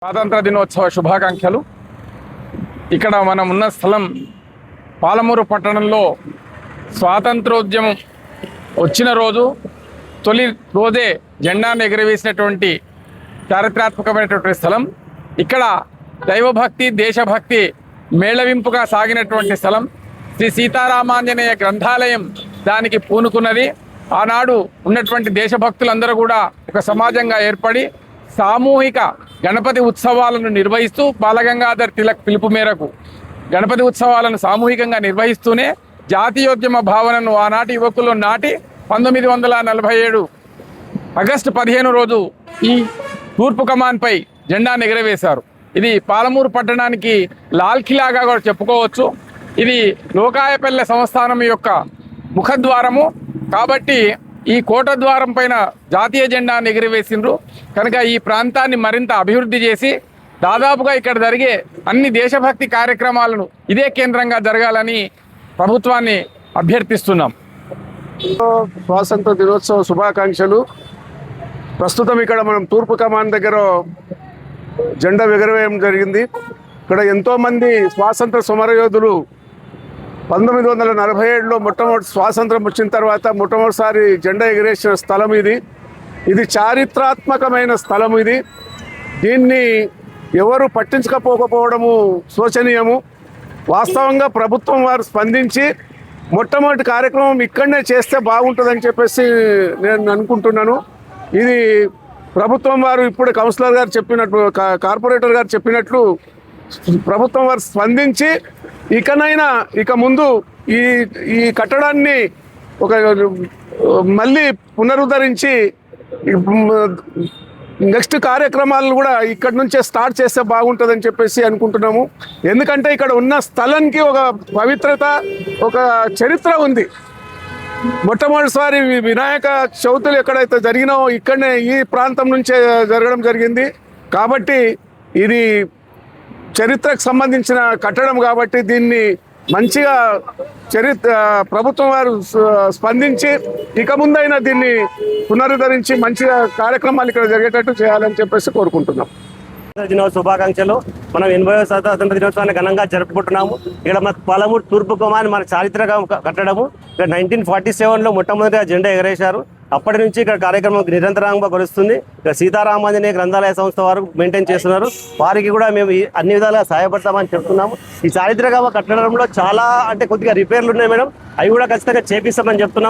స్వాతంత్ర దినోత్సవ శుభాకాంక్షలు. ఇక్కడ మనం ఉన్న స్థలం పాలమూరు పట్టణంలో స్వాతంత్రోద్యమం వచ్చిన రోజు తొలి రోజే జెండాను ఎగురవేసినటువంటి చారిత్రాత్మకమైనటువంటి స్థలం. ఇక్కడ దైవభక్తి దేశభక్తి మేళవింపుగా సాగినటువంటి స్థలం. శ్రీ సీతారామాంజనేయ గ్రంథాలయం దానికి పూనుకున్నది. ఆనాడు ఉన్నటువంటి దేశభక్తులందరూ కూడా ఒక సమాజంగా ఏర్పడి సామూహిక గణపతి ఉత్సవాలను నిర్వహిస్తూ బాలగంగాధర్ తిలక్ పిలుపు మేరకు గణపతి ఉత్సవాలను సామూహికంగా నిర్వహిస్తూనే జాతీయోద్యమ భావనను ఆనాటి యువకులు నాటి 1947 ఆగస్టు 15 రోజు ఈ తూర్పు కమాన్పై జెండాను ఎగరవేశారు. ఇది పాలమూరు పట్టణానికి లాల్ కిలాగా కూడా చెప్పుకోవచ్చు. ఇది లోకాయపల్లె సంస్థానం యొక్క ముఖద్వారము కాబట్టి ఈ కోట ద్వారం పైన జాతీయ జెండాను ఎగురవేసిండ్రు. కనుక ఈ ప్రాంతాన్ని మరింత అభివృద్ధి చేసి దాదాపుగా ఇక్కడ జరిగే అన్ని దేశభక్తి కార్యక్రమాలను ఇదే కేంద్రంగా జరగాలని ప్రభుత్వాన్ని అభ్యర్థిస్తున్నాం. స్వాతంత్ర దినోత్సవ శుభాకాంక్షలు. ప్రస్తుతం ఇక్కడ మనం తూర్పు కమాన్ దగ్గర జెండా ఎగురవేయడం జరిగింది. ఇక్కడ ఎంతోమంది స్వాతంత్ర సమరయోధులు 1947లో మొట్టమొదటి స్వాతంత్రం వచ్చిన తర్వాత మొట్టమొదటిసారి జెండా ఎగిరేసిన స్థలం ఇది. ఇది చారిత్రాత్మకమైన స్థలం. దీన్ని ఎవరు పట్టించకపోకపోవడము శోచనీయము. వాస్తవంగా ప్రభుత్వం వారు స్పందించి మొట్టమొదటి కార్యక్రమం ఇక్కడనే చేస్తే బాగుంటుందని చెప్పేసి నేను అనుకుంటున్నాను. ఇది ప్రభుత్వం వారు ఇప్పుడు కౌన్సిలర్ గారు చెప్పినట్లు కార్పొరేటర్ గారు చెప్పినట్లు ప్రభుత్వం వారు స్పందించి ఇక ముందు ఈ కట్టడాన్ని మళ్ళీ పునరుద్ధరించి నెక్స్ట్ కార్యక్రమాలను కూడా ఇక్కడ నుంచే స్టార్ట్ చేస్తే బాగుంటుందని చెప్పేసి అనుకుంటున్నాము. ఎందుకంటే ఇక్కడ ఉన్న స్థలానికి ఒక పవిత్రత, ఒక చరిత్ర ఉంది. మొట్టమొదటిసారి వినాయక చవితులు ఎక్కడైతే జరిగినావో ఇక్కడనే ఈ ప్రాంతం నుంచే జరగడం జరిగింది. కాబట్టి ఇది చరిత్రకు సంబంధించిన కట్టడం కాబట్టి దీన్ని మంచిగా ప్రభుత్వం వారు స్పందించి ఇక ముందైనా దీన్ని పునరుద్ధరించి మంచిగా కార్యక్రమాలు ఇక్కడ జరిగేటట్టు చేయాలని చెప్పేసి కోరుకుంటున్నాం. దినోత్సవ శుభాకాంక్షలు. మనం 80వ స్వాతంత్ర దినోత్సవాన్ని ఘనంగా జరుపుకుంటున్నాము. ఇక్కడ మన పాలమూరు తూర్పు కమాన్ మన చారిత్రక కట్టడము. ఇక్కడ 1947లో మొట్టమొదటిగా జెండా ఎగరేశారు. అప్పటి నుంచి ఇక్కడ కార్యక్రమం నిరంతరంగా కొలుస్తుంది. ఇక్కడ సీతారామాంజనేయ గ్రంథాలయ సంస్థ వారు మెయింటైన్ చేస్తున్నారు. వారికి కూడా మేము అన్ని విధాలుగా సహాయపడతామని చెప్తున్నాము. ఈ చారిత్రక కట్టడంలో చాలా కొద్దిగా రిపేర్లు ఉన్నాయి మేడం, అవి కూడా ఖచ్చితంగా చేపిస్తామని చెప్తున్నాం.